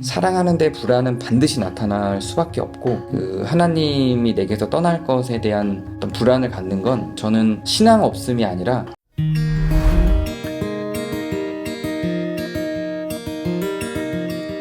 사랑하는데 불안은 반드시 나타날 수밖에 없고, 그 하나님이 내게서 떠날 것에 대한 어떤 불안을 갖는 건 저는 신앙 없음이 아니라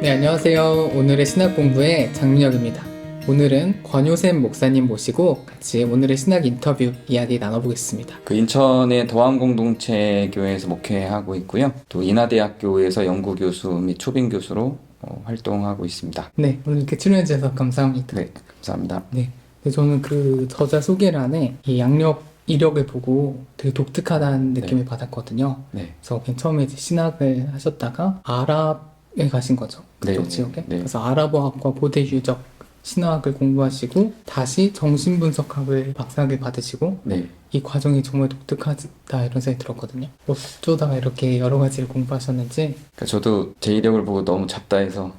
네, 안녕하세요. 오늘의 신학 공부의 장민혁입니다. 오늘은 권효샘 목사님 모시고 같이 오늘의 신학 인터뷰 이야기 나눠보겠습니다. 그 인천의 더한공동체 교회에서 목회하고 있고요. 또 인하대학교에서 연구교수 및 초빙교수로 활동하고 있습니다. 네, 오늘 이렇게 출연해주셔서 감사합니다. 네, 감사합니다. 네, 저는 그 저자 소개란에 이 양력 이력을 보고 되게 독특하다는 느낌을 받았거든요. 네. 그래서 맨 처음에 이제 신학을 하셨다가 아랍에 가신 거죠. 그쪽 네, 지역에. 네. 그래서 아랍어학과 고대 유적 신학을 공부하시고 다시 정신분석학을 박사학위 받으시고 네. 이 과정이 정말 독특하다 이런 생각이 들었거든요. 어쩌다가 이렇게 여러 가지를 공부하셨는지. 그러니까 저도 제 이력을 보고 너무 잡다 해서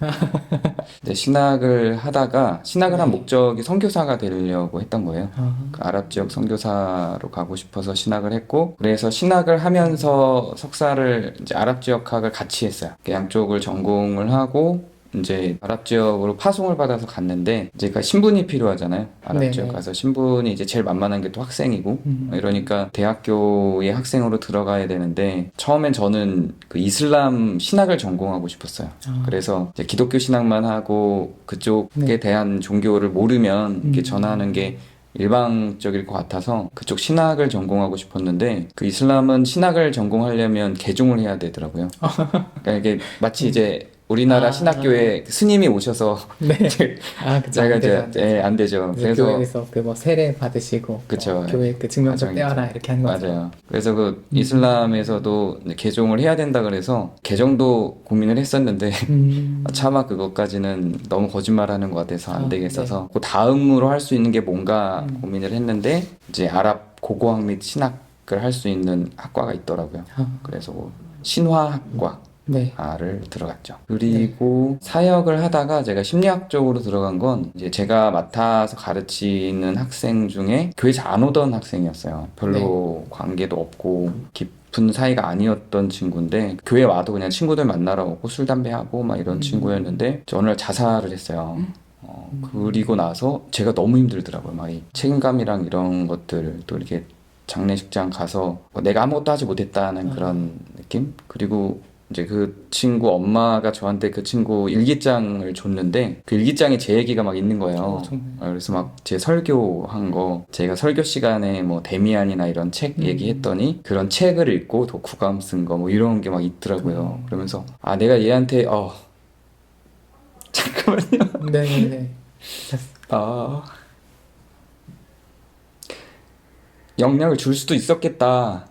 이제 신학을 하다가 신학을 한 네. 목적이 선교사가 되려고 했던 거예요. 그 아, 아랍 지역 선교사로 가고 싶어서 신학을 했고, 그래서 신학을 하면서 석사를 이제 아랍 지역학을 같이 했어요. 양쪽을 전공을 하고 이제 아랍 지역으로 파송을 받아서 갔는데, 이제 그 신분이 필요하잖아요. 아랍 네네. 지역 가서 신분이 이제 제일 만만한 게 또 학생이고, 음. 이러니까 대학교의 학생으로 들어가야 되는데, 처음엔 저는 그 이슬람 신학을 전공하고 싶었어요. 아. 그래서 이제 기독교 신학만 하고 그쪽에 네. 대한 종교를 모르면 이렇게 음. 전하는 게 일방적일 것 같아서 그쪽 신학을 전공하고 싶었는데, 그 이슬람은 신학을 전공하려면 개종을 해야 되더라고요. 그러니까 이게 마치 이제 우리나라 아. 신학교에 스님이 오셔서 네. 아, 그쵸. 제가 안 이제 되죠, 안 되죠. 안 되죠. 그래서 그래서 교회에서 그 뭐 세례 받으시고 그쵸. 교회 그 증명서 과정이 떼어라 이렇게 하는 거죠. 맞아요. 그래서 그 이슬람에서도 이제 개종을 해야 된다 그래서 개종도 고민을 했었는데 차마 그것까지는 너무 거짓말하는 것 같아서 안 아, 되겠어서 그 다음으로 할 수 있는 게 뭔가 고민을 했는데, 이제 아랍 고고학 및 신학을 할 수 있는 학과가 있더라고요. 아, 그래서 뭐 신화학과 네. 를 들어갔죠. 그리고 사역을 하다가 제가 심리학 쪽으로 들어간 건, 이제 제가 맡아서 가르치는 학생 중에 교회 잘 안 오던 학생이었어요. 별로 관계도 없고 깊은 사이가 아니었던 친구인데, 교회 와도 그냥 친구들 만나러 오고 술 담배 하고 막 이런 친구였는데, 어느 날 자살을 했어요. 그리고 나서 제가 너무 힘들더라고요. 막 이 책임감이랑 이런 것들, 또 이렇게 장례식장 가서 내가 아무것도 하지 못했다는 그런 느낌? 그리고 이제 그 친구 엄마가 저한테 그 친구 일기장을 줬는데, 그 일기장에 제 얘기가 막 있는 거예요. 정말. 그래서 막 제 설교한 거, 제가 설교 시간에 뭐 데미안이나 이런 책 얘기했더니 그런 책을 읽고 독후감 쓴 거 뭐 이런 게 막 있더라고요. 그러면서 아, 내가 얘한테 잠깐만요. 네네네. 영향을 줄 수도 있었겠다.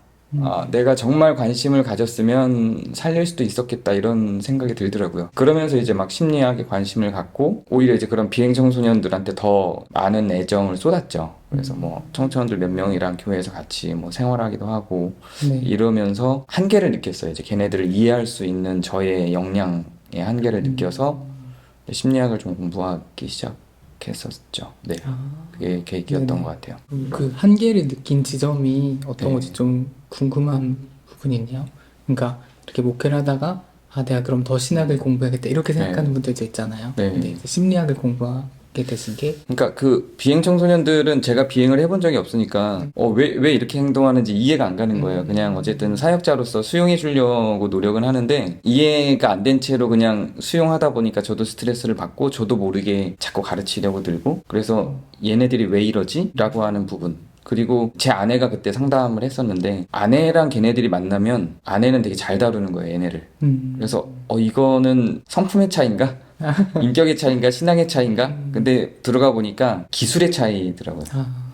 내가 정말 관심을 가졌으면 살릴 수도 있었겠다, 이런 생각이 들더라고요. 그러면서 이제 막 심리학에 관심을 갖고 오히려 이제 그런 비행 청소년들한테 더 많은 애정을 쏟았죠. 그래서 뭐 청소년들 몇 명이랑 교회에서 같이 뭐 생활하기도 하고 네. 이러면서 한계를 느꼈어요. 이제 걔네들을 이해할 수 있는 저의 역량의 한계를 느껴서 심리학을 좀 공부하기 시작했었죠. 네, 아, 그게 계기였던 네네. 것 같아요. 그 한계를 느낀 지점이 어떤 네. 건지 좀 궁금한 부분이 있네요. 그러니까 이렇게 목회를 하다가 아, 내가 그럼 더 신학을 공부해야겠다 이렇게 생각하는 분들도 있잖아요. 네. 근데 이제 심리학을 공부하게 되신 게 그러니까 그 비행 청소년들은 제가 비행을 해본 적이 없으니까 왜 이렇게 행동하는지 이해가 안 가는 거예요. 그냥 어쨌든 사역자로서 수용해 주려고 노력은 하는데, 이해가 안 된 채로 그냥 수용하다 보니까 저도 스트레스를 받고 저도 모르게 자꾸 가르치려고 들고, 그래서 얘네들이 왜 이러지? 라고 하는 부분. 그리고 제 아내가 그때 상담을 했었는데, 아내랑 걔네들이 만나면 아내는 되게 잘 다루는 거예요, 얘네를. 그래서 이거는 성품의 차이인가? 인격의 차이인가? 신앙의 차이인가? 근데 들어가 보니까 기술의 차이더라고요.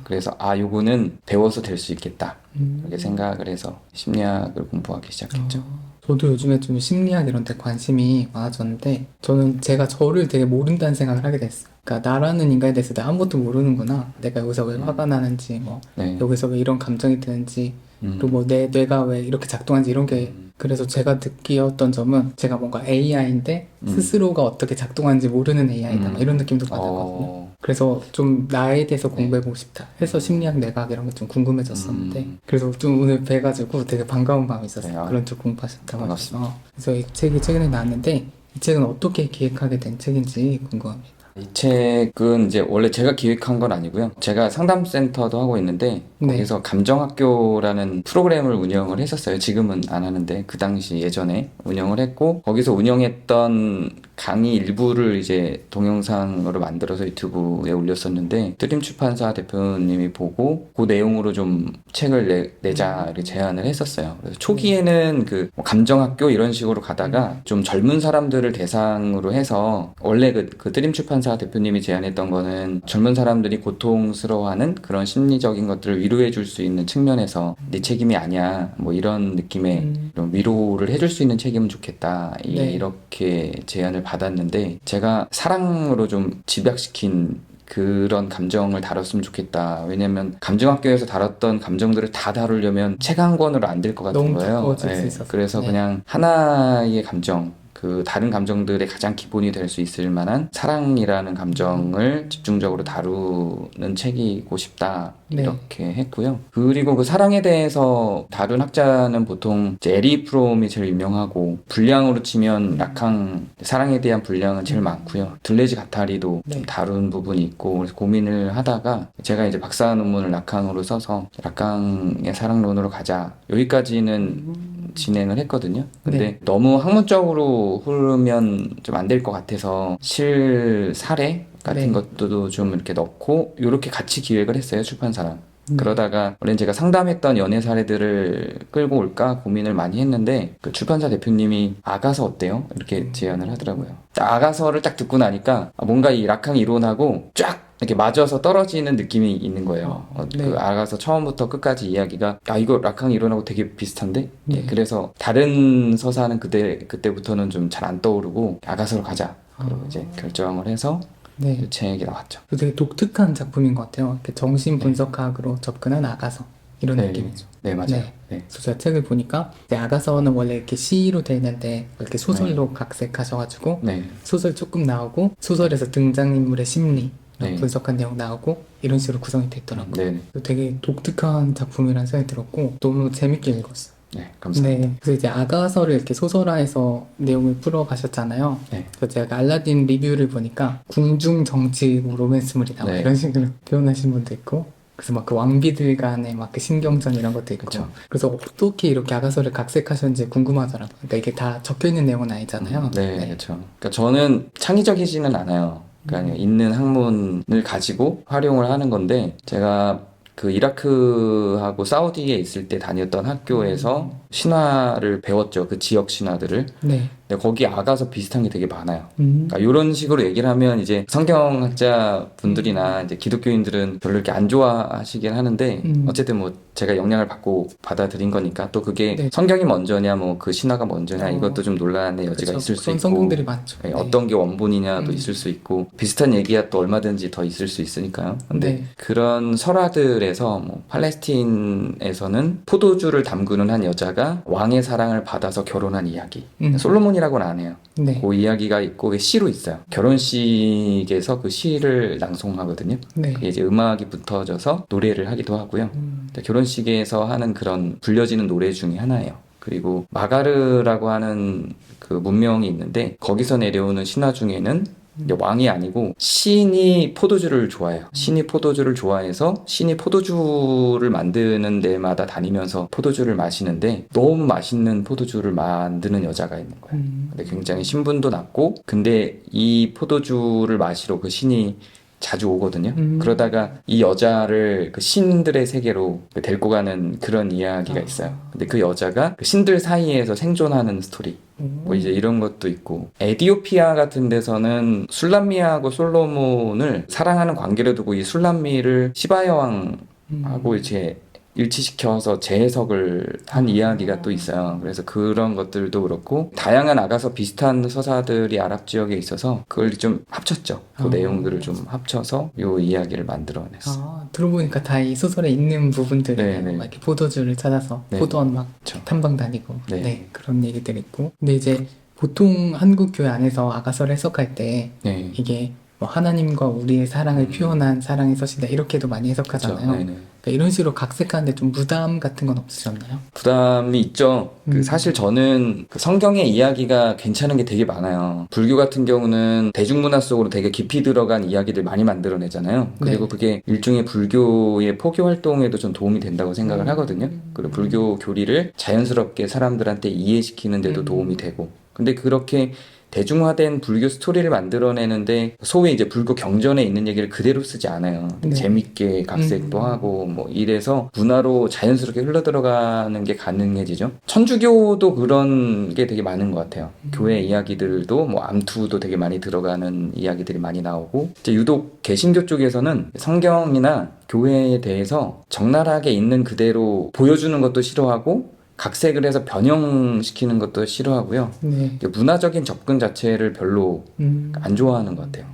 그래서 요거는 배워서 될 수 있겠다, 이렇게 생각을 해서 심리학을 공부하기 시작했죠. 저도 요즘에 좀 심리학 이런 데 관심이 많아졌는데, 저는 제가 저를 되게 모른다는 생각을 하게 됐어요. 그러니까 나라는 인간에 대해서 내가 아무것도 모르는구나. 내가 여기서 왜 화가 나는지, 뭐 네. 여기서 왜 이런 감정이 드는지, 그리고 뭐 내 뇌가 왜 이렇게 작동하는지 이런 게. 그래서 제가 느끼었던 점은 제가 뭔가 AI인데 스스로가 어떻게 작동하는지 모르는 AI다 이런 느낌도 받았거든요. 그래서 좀 나에 대해서 공부해보고 싶다 해서 심리학 내과학 이런 게 좀 궁금해졌었는데, 그래서 좀 오늘 뵈가지고 되게 반가운 마음이 있었어요. 네, 그런 쪽 공부하셨다고 반갑습니다. 하셔서. 그래서 이 책이 최근에 나왔는데, 이 책은 어떻게 기획하게 된 책인지 궁금합니다. 이 책은 이제 원래 제가 기획한 건 아니고요. 제가 상담센터도 하고 있는데 네. 거기서 감정학교라는 프로그램을 운영을 했었어요. 지금은 안 하는데 그 당시 예전에 운영을 했고 거기서 운영했던 강의 일부를 이제 동영상으로 만들어서 유튜브에 올렸었는데 드림 출판사 대표님이 보고 그 내용으로 좀 책을 내자 이렇게 제안을 했었어요. 그래서 초기에는 그뭐 감정학교 이런 식으로 가다가 좀 젊은 사람들을 대상으로 해서 원래 그 드림 출판사 대표님이 제안했던 거는 젊은 사람들이 고통스러워하는 그런 심리적인 것들을 위로해 줄 수 있는 측면에서 네 책임이 아니야 뭐 이런 느낌의 이런 위로를 해줄 수 있는 책이면 좋겠다 네. 이렇게 제안을 받았는데 제가 사랑으로 좀 집약시킨 그런 감정을 다뤘으면 좋겠다. 왜냐면 감정학교에서 다뤘던 감정들을 다 다루려면 책 한 권으로 안 될 것 같은 너무 거예요. 두꺼워질 수 있어서. 그래서 네. 그냥 하나의 감정, 그 다른 감정들의 가장 기본이 될 수 있을 만한 사랑이라는 감정을 집중적으로 다루는 책이고 싶다. 네. 이렇게 했고요. 그리고 그 사랑에 대해서 다룬 학자는 보통 이제 에리 프롬이 제일 유명하고 분량으로 치면 라캉 사랑에 대한 분량은 제일 많고요. 들레지 가타리도 네. 좀 다룬 부분이 있고 그래서 고민을 하다가 제가 이제 박사 논문을 라캉으로 써서 라캉의 사랑론으로 가자. 여기까지는 진행을 했거든요. 근데 네. 너무 학문적으로 흐르면 좀 안 될 것 같아서 실사례 같은 네. 것도 좀 이렇게 넣고 이렇게 같이 기획을 했어요, 출판사랑. 그러다가 원래 제가 상담했던 연애 사례들을 끌고 올까 고민을 많이 했는데 그 출판사 대표님이 아가서 어때요? 이렇게 제안을 하더라고요. 아가서를 딱 듣고 나니까 뭔가 이 락항 이론하고 쫙 이렇게 맞아서 떨어지는 느낌이 있는 거예요. 네. 그 아가서 처음부터 끝까지 이야기가 이거 락항 이론하고 되게 비슷한데? 네. 예, 그래서 다른 서사는 그때부터는 좀 잘 안 떠오르고 아가서로 가자. 그리고 이제 결정을 해서 네. 이 책이 나왔죠. 되게 독특한 작품인 것 같아요. 이렇게 정신 분석학으로 접근한 아가서 이런 네. 느낌이죠. 네, 맞아요. 네. 네. 그래서 제가 책을 보니까 이제 아가서는 원래 이렇게 시로 돼 있는데 이렇게 소설로 각색하셔가지고 네. 소설 조금 나오고 소설에서 등장인물의 심리 네. 분석한 내용 나오고 이런 식으로 구성이 돼 있더라고요. 네. 되게 독특한 작품이라는 생각이 들었고 너무 재밌게 읽었어요. 네, 감사합니다. 네, 그래서 이제 아가서를 이렇게 소설화해서 내용을 풀어가셨잖아요. 네. 그래서 제가 알라딘 리뷰를 보니까 궁중 정치 로맨스물이 나와 네. 이런 식으로 표현하신 분도 있고, 그래서 막 그 왕비들 간의 막 그 신경전 이런 것도 있고, 그쵸. 그래서 어떻게 이렇게 아가서를 각색하셨는지 궁금하더라고요. 그러니까 이게 다 적혀 있는 내용은 아니잖아요. 네, 그렇죠. 그러니까 저는 창의적이지는 않아요. 그러니까 있는 학문을 가지고 활용을 하는 건데 제가 그 이라크하고 사우디에 있을 때 다녔던 학교에서 신화를 배웠죠. 그 지역 신화들을. 네. 근데 거기 아가서 비슷한 게 되게 많아요. 그러니까 이런 식으로 얘기를 하면 이제 성경학자 분들이나 이제 기독교인들은 별로 이렇게 안 좋아하시긴 하는데 어쨌든 뭐 제가 영향을 받고 받아들인 거니까 또 그게 네. 성경이 먼저냐 뭐 그 신화가 먼저냐 이것도 좀 논란의 여지가 그쵸. 있을 수 그런 있고 성경들이 많죠. 네, 네. 어떤 게 원본이냐도 있을 수 있고 비슷한 얘기야 또 얼마든지 더 있을 수 있으니까요. 근데 네. 그런 설화들에서 뭐 팔레스틴에서는 포도주를 담그는 한 여자가 왕의 사랑을 받아서 결혼한 이야기. 솔로몬이라고는 안 해요. 네. 그 이야기가 있고 그게 시로 있어요. 결혼식에서 그 시를 낭송하거든요. 네. 그게 이제 음악이 붙어져서 노래를 하기도 하고요. 근데 결혼식에서 하는 그런 불려지는 노래 중에 하나예요. 그리고 마가르라고 하는 그 문명이 있는데 거기서 내려오는 신화 중에는 이제 왕이 아니고 신이 포도주를 좋아해요. 신이 포도주를 좋아해서 신이 포도주를 만드는 데마다 다니면서 포도주를 마시는데 너무 맛있는 포도주를 만드는 여자가 있는 거예요. 근데 굉장히 신분도 낮고 근데 이 포도주를 마시러 그 신이 자주 오거든요. 그러다가 이 여자를 그 신들의 세계로 데리고 가는 그런 이야기가 있어요. 근데 그 여자가 그 신들 사이에서 생존하는 스토리. 뭐 이제 이런 것도 있고 에디오피아 같은 데서는 술람미하고 솔로몬을 사랑하는 관계로 두고 이 술람미를 시바 여왕하고 이제 일치시켜서 재해석을 한 이야기가 또 있어요. 그래서 그런 것들도 그렇고 다양한 아가서 비슷한 서사들이 아랍 지역에 있어서 그걸 좀 합쳤죠. 그 내용들을 좀 합쳐서 요 이야기를 만들어냈어요. 들어보니까 다 이 소설에 있는 부분들이에요. 네, 네. 막 이렇게 포도주를 찾아서 네. 포도원 막 그쵸. 탐방 다니고 네. 네, 그런 얘기들 있고. 근데 이제 보통 한국 교회 안에서 아가서를 해석할 때 네. 이게 뭐 하나님과 우리의 사랑을 표현한 사랑의 서신다 이렇게도 많이 해석하잖아요. 그렇죠. 네네. 그러니까 이런 식으로 각색하는데 좀 부담 같은 건 없으셨나요? 부담이 있죠. 사실 저는 그 성경의 이야기가 괜찮은 게 되게 많아요. 불교 같은 경우는 대중문화 속으로 되게 깊이 들어간 이야기들 많이 만들어내잖아요. 그리고 네. 그게 일종의 불교의 포교 활동에도 좀 도움이 된다고 생각을 하거든요. 그리고 불교 교리를 자연스럽게 사람들한테 이해시키는 데도 도움이 되고. 근데 그렇게 대중화된 불교 스토리를 만들어내는데 소위 이제 불교 경전에 있는 얘기를 그대로 쓰지 않아요. 네. 재밌게 각색도 하고 뭐 이래서 문화로 자연스럽게 흘러들어가는 게 가능해지죠. 천주교도 그런 게 되게 많은 것 같아요. 교회 이야기들도 뭐 암투도 되게 많이 들어가는 이야기들이 많이 나오고 이제 유독 개신교 쪽에서는 성경이나 교회에 대해서 적나라하게 있는 그대로 보여주는 것도 싫어하고 각색을 해서 변형시키는 것도 싫어하고요. 네. 문화적인 접근 자체를 별로 안 좋아하는 것 같아요.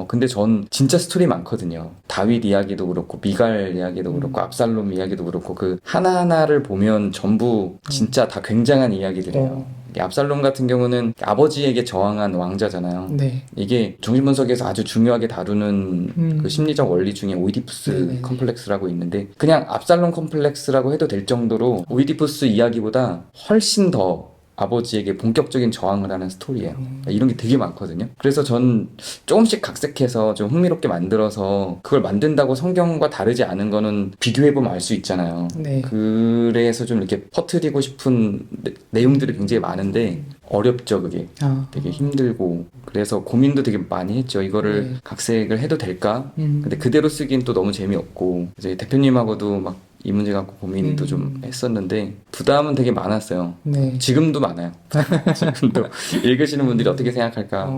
근데 전 진짜 스토리 많거든요. 다윗 이야기도 그렇고, 미갈 이야기도 그렇고, 압살롬 이야기도 그렇고, 그 하나하나를 보면 전부 진짜 다 굉장한 이야기들이에요. 이 압살롬 같은 경우는 아버지에게 저항한 왕자잖아요. 네. 이게 정신분석에서 아주 중요하게 다루는 그 심리적 원리 중에 오이디푸스 네네네. 컴플렉스라고 있는데 그냥 압살롬 컴플렉스라고 해도 될 정도로 오이디푸스 이야기보다 훨씬 더 아버지에게 본격적인 저항을 하는 스토리예요. 이런 게 되게 많거든요. 그래서 전 조금씩 각색해서 좀 흥미롭게 만들어서 그걸 만든다고 성경과 다르지 않은 거는 비교해보면 알 수 있잖아요. 네. 그래서 좀 이렇게 퍼뜨리고 싶은 내용들이 굉장히 많은데 어렵죠, 그게. 아. 되게 힘들고 그래서 고민도 되게 많이 했죠. 이거를 네. 각색을 해도 될까? 근데 그대로 쓰긴 또 너무 재미없고 이제 대표님하고도 막 이 문제 갖고 고민도 좀 했었는데 부담은 되게 많았어요. 네. 지금도 많아요. 지금도 읽으시는 분들이 어떻게 생각할까?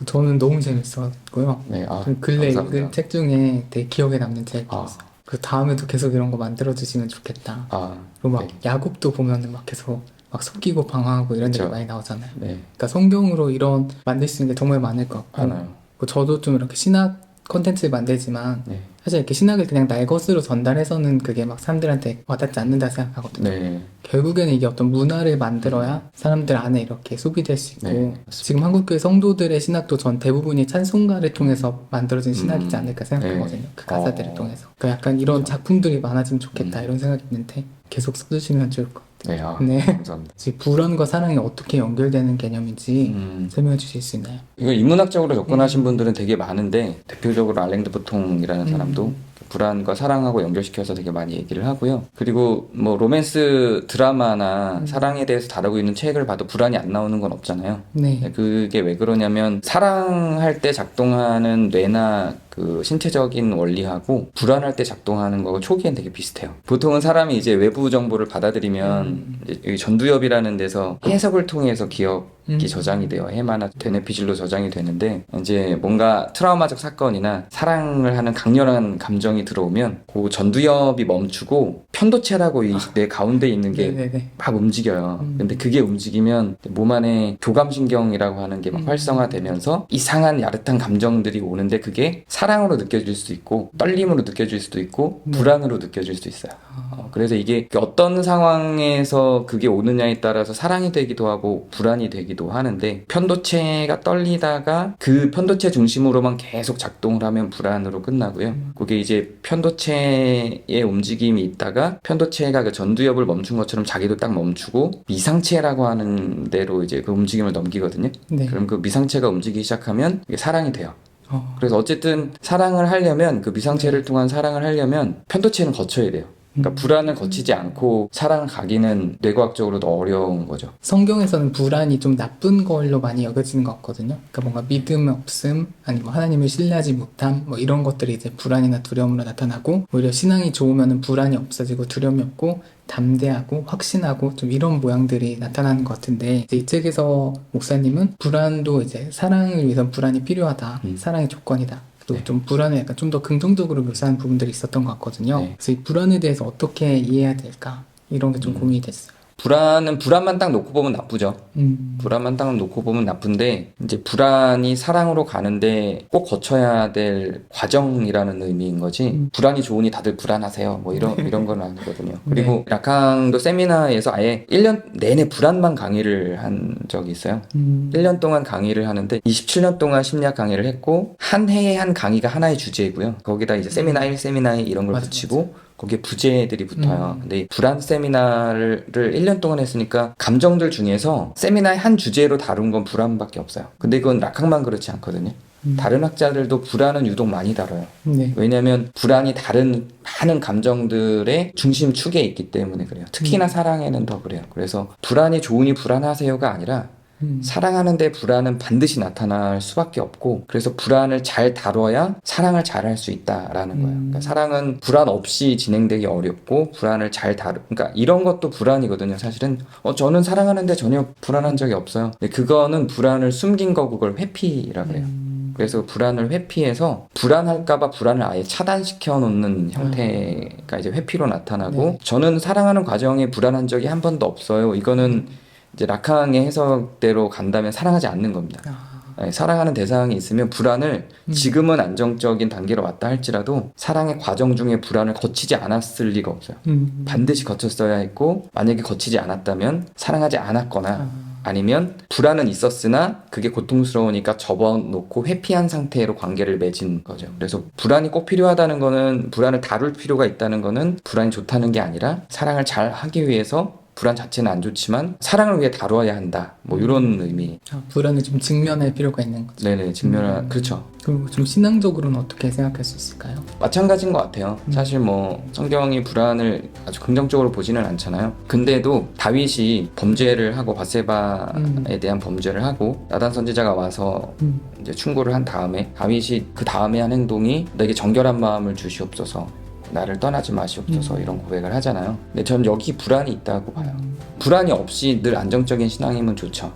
저는 너무 재밌었고요. 네, 근래 감사합니다. 읽은 책 중에 되게 기억에 남는 책이었어요. 아. 그 다음에도 계속 이런 거 만들어주시면 좋겠다. 아, 그리고 막 네. 야곱도 보면은 막 계속 막 속이고 방황하고 이런 그쵸. 얘기 많이 나오잖아요. 네, 그러니까 성경으로 이런 만들 수 있는 게 정말 많을 것 같고 많아요. 뭐 저도 좀 이렇게 신학 콘텐츠를 만들지만 네, 사실 이렇게 신학을 그냥 날 것으로 전달해서는 그게 막 사람들한테 와닿지 않는다 생각하거든요. 네, 결국에는 이게 어떤 문화를 만들어야 사람들 안에 이렇게 소비될 수 있고 네, 맞습니다. 지금 한국교회 성도들의 신학도 전 대부분이 찬송가를 통해서 만들어진 신학이지 않을까 생각하거든요. 네. 그 가사들을 통해서. 그러니까 약간 이런 작품들이 많아지면 좋겠다 이런 생각이 있는데 계속 써주시면 좋을 것 같아요. 네, 네. 감사합니다. 지금 불안과 사랑이 어떻게 연결되는 개념인지 설명해 주실 수 있나요? 이거 인문학적으로 접근하신 분들은 되게 많은데 대표적으로 알랭드 보통이라는 사람도 불안과 사랑하고 연결시켜서 되게 많이 얘기를 하고요. 그리고 뭐 로맨스 드라마나 사랑에 대해서 다루고 있는 책을 봐도 불안이 안 나오는 건 없잖아요. 네. 그게 왜 그러냐면 사랑할 때 작동하는 뇌나 그 신체적인 원리하고 불안할 때 작동하는 거가 초기엔 되게 비슷해요. 보통은 사람이 이제 외부 정보를 받아들이면 이제 여기 전두엽이라는 데서 해석을 통해서 기억이 저장이 돼요. 해마나 되뇌피질로 저장이 되는데 이제 뭔가 트라우마적 사건이나 사랑을 하는 강렬한 감정이 들어오면 그 전두엽이 멈추고 편도체라고 이 뇌 가운데 있는 게 네네네. 막 움직여요. 근데 그게 움직이면 몸 안에 교감신경이라고 하는 게 막 활성화되면서 이상한 야릇한 감정들이 오는데 그게 사랑으로 느껴질 수 있고 떨림으로 느껴질 수도 있고 불안으로 느껴질 수도 있어요. 그래서 이게 어떤 상황에서 그게 오느냐에 따라서 사랑이 되기도 하고 불안이 되기도 하는데 편도체가 떨리다가 그 편도체 중심으로만 계속 작동을 하면 불안으로 끝나고요. 그게 이제 편도체의 움직임이 있다가 편도체가 그 전두엽을 멈춘 것처럼 자기도 딱 멈추고 미상체라고 하는 대로 이제 그 움직임을 넘기거든요. 네. 그럼 그 미상체가 움직이기 시작하면 이게 사랑이 돼요. 어. 그래서 어쨌든 사랑을 하려면 그 미상체를 통한 사랑을 하려면 편도체는 거쳐야 돼요. 그러니까 불안을 거치지 않고 사랑을 가기는 뇌과학적으로도 어려운 거죠. 성경에서는 불안이 좀 나쁜 걸로 많이 여겨지는 것 같거든요. 그러니까 뭔가 믿음 없음, 아니면 하나님을 신뢰하지 못함, 뭐 이런 것들이 이제 불안이나 두려움으로 나타나고, 오히려 신앙이 좋으면 불안이 없어지고 두려움이 없고, 담대하고 확신하고 좀 이런 모양들이 나타나는 것 같은데, 이제 이 책에서 목사님은 불안도 이제 사랑을 위해서 불안이 필요하다, 사랑의 조건이다. 또 좀 불안을 약간 좀 더 긍정적으로 묘사한 부분들이 있었던 것 같거든요. 네. 그래서 이 불안에 대해서 어떻게 이해해야 될까? 이런 게 좀 고민이 됐어요. 불안은 불안만 딱 놓고 보면 나쁘죠. 불안만 딱 놓고 보면 나쁜데 이제 불안이 사랑으로 가는데 꼭 거쳐야 될 과정이라는 의미인 거지. 불안이 좋으니 다들 불안하세요. 뭐 이런 건 아니거든요. 그리고 라캉도 세미나에서 아예 1년 내내 불안만 강의를 한 적이 있어요. 1년 동안 강의를 하는데 27년 동안 심리학 강의를 했고 한 해에 한 강의가 하나의 주제이고요. 거기다 이제 세미나 1, 세미나 2 이런 걸 맞아, 붙이고 거기에 부제들이 붙어요. 근데 이 불안 세미나를 1년 동안 했으니까 감정들 중에서 세미나의 한 주제로 다룬 건 불안밖에 없어요. 근데 이건 라캉만 그렇지 않거든요. 다른 학자들도 불안은 유독 많이 다뤄요. 네. 왜냐하면 불안이 다른 많은 감정들의 중심축에 있기 때문에 그래요. 특히나 사랑에는 더 그래요. 그래서 불안이 좋으니 불안하세요가 아니라 사랑하는데 불안은 반드시 나타날 수밖에 없고 그래서 불안을 잘 다뤄야 사랑을 잘 할 수 있다라는 거예요. 그러니까 사랑은 불안 없이 진행되기 어렵고 불안을 잘 그러니까 이런 것도 불안이거든요. 사실은 저는 사랑하는데 전혀 불안한 적이 없어요. 근데 그거는 불안을 숨긴 거고 그걸 회피라 그래요. 그래서 불안을 회피해서 불안할까봐 불안을 아예 차단시켜 놓는 형태가 이제 회피로 나타나고 네. 저는 사랑하는 과정에 불안한 적이 한 번도 없어요. 이거는 이제 라캉의 해석대로 간다면 사랑하지 않는 겁니다. 네, 사랑하는 대상이 있으면 불안을 지금은 안정적인 단계로 왔다 할지라도 사랑의 과정 중에 불안을 거치지 않았을 리가 없어요. 반드시 거쳤어야 했고 만약에 거치지 않았다면 사랑하지 않았거나 아니면 불안은 있었으나 그게 고통스러우니까 접어놓고 회피한 상태로 관계를 맺은 거죠. 그래서 불안이 꼭 필요하다는 거는 불안을 다룰 필요가 있다는 거는 불안이 좋다는 게 아니라 사랑을 잘 하기 위해서 불안 자체는 안 좋지만 사랑을 위해 다뤄야 한다. 뭐 이런 의미. 불안을 좀 직면할 필요가 있는 거죠. 네네, 그렇죠. 그리고 좀 신앙적으로는 어떻게 생각할 수 있을까요? 마찬가지인 것 같아요. 사실 뭐 성경이 불안을 아주 긍정적으로 보지는 않잖아요. 근데도 다윗이 범죄를 하고 바세바에 대한 범죄를 하고 나단 선지자가 와서 이제 충고를 한 다음에 다윗이 그 다음에 한 행동이 내게 정결한 마음을 주시옵소서. 나를 떠나지 마시옵소서 이런 고백을 하잖아요. 근데 전 여기 불안이 있다고 봐요. 불안이 없이 늘 안정적인 신앙이면 좋죠.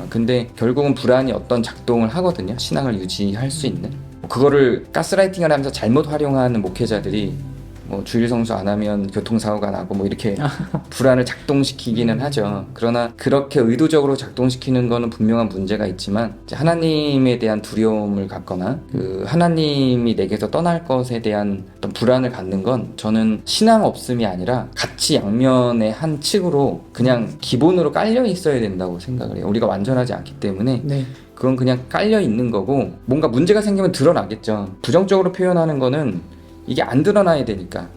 근데 결국은 불안이 어떤 작동을 하거든요. 신앙을 유지할 수 있는. 그거를 가스라이팅을 하면서 잘못 활용하는 목회자들이 뭐 주일 성수 안 하면 교통사고가 나고 뭐 이렇게 불안을 작동시키기는 하죠. 그러나 그렇게 의도적으로 작동시키는 거는 분명한 문제가 있지만 이제 하나님에 대한 두려움을 갖거나 그 하나님이 내게서 떠날 것에 대한 어떤 불안을 갖는 건 저는 신앙 없음이 아니라 같이 양면의 한 층으로 그냥 기본으로 깔려 있어야 된다고 생각을 해요. 우리가 완전하지 않기 때문에 네. 그건 그냥 깔려 있는 거고 뭔가 문제가 생기면 드러나겠죠. 부정적으로 표현하는 거는 이게 안 드러나야 되니까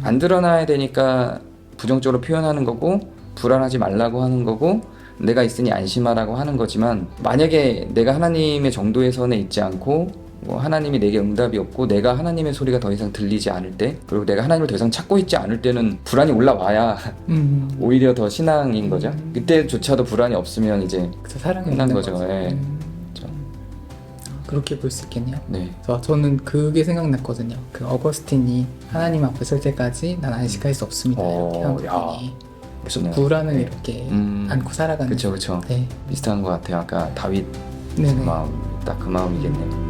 안 드러나야 되니까 부정적으로 표현하는 거고 불안하지 말라고 하는 거고 내가 있으니 안심하라고 하는 거지만 만약에 내가 하나님의 정도의 선에 있지 않고 뭐 하나님이 내게 응답이 없고 내가 하나님의 소리가 더 이상 들리지 않을 때 그리고 내가 하나님을 더 이상 찾고 있지 않을 때는 불안이 올라와야 오히려 더 신앙인 거죠. 그때조차도 불안이 없으면 이제 그래서 사랑이 끝난 없는 거죠. 거죠. 예. 그렇게 볼 수 있겠네요. 네. 저는 그게 생각났거든요. 그 어거스틴이 하나님 앞에 설 때까지 난 안식할 수 없습니다. 이렇게 한 부분이. 그래서 멋있네요. 불안을 이렇게 안고 살아가는. 그쵸. 네. 비슷한 것 같아요. 아까 다윗 네네. 마음, 딱 그 마음이겠네요.